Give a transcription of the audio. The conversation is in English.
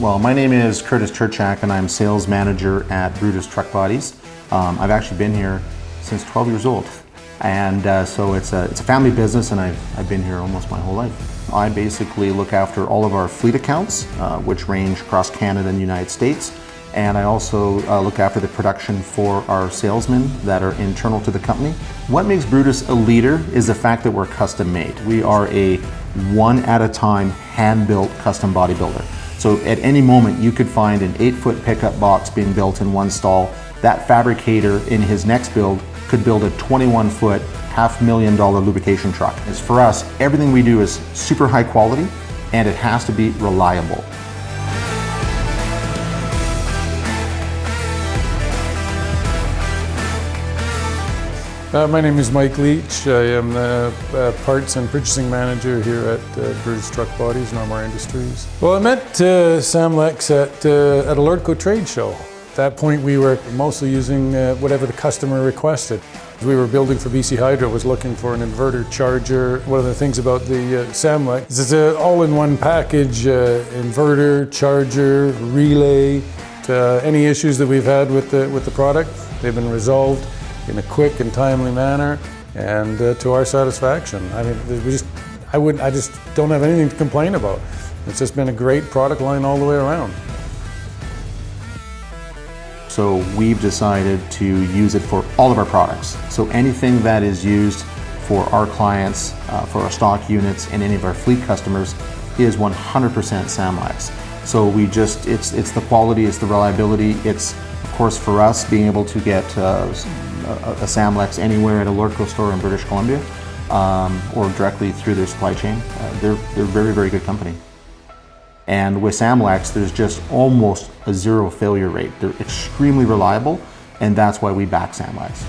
Well, my name is Curtis Turchak and I'm sales manager at Brutus Truck Bodies. I've actually been here since 12 years old. And so it's a family business and I've been here almost my whole life. I basically look after all of our fleet accounts, which range across Canada and the United States. And I also look after the production for our salesmen that are internal to the company. What makes Brutus a leader is the fact that we're custom made. We are a one-at-a-time, hand-built custom bodybuilder. So at any moment you could find an 8-foot pickup box being built in one stall. That fabricator in his next build could build a 21-foot, $500,000 lubrication truck. As for us, everything we do is super high quality and it has to be reliable. My name is Mike Leach. I am the parts and purchasing manager here at Brutus Truck Bodies, Normal Industries. Well, I met Samlex at a Lordco trade show. At that point, we were mostly using whatever the customer requested. We were building for BC Hydro, was looking for an inverter charger. One of the things about the Samlex is it's an all-in-one package, inverter, charger, relay. Any issues that we've had with the product, they've been resolved in a quick and timely manner, and to our satisfaction. I mean, I just don't have anything to complain about. It's just been a great product line all the way around. So we've decided to use it for all of our products. So anything that is used for our clients, for our stock units, and any of our fleet customers is 100% Samlex. So it's the quality, it's the reliability, it's of course for us being able to get a Samlex anywhere at a Lordco store in British Columbia, or directly through their supply chain. They're very, very good company. And with Samlex, there's just almost a zero failure rate. They're extremely reliable, and that's why we back Samlex.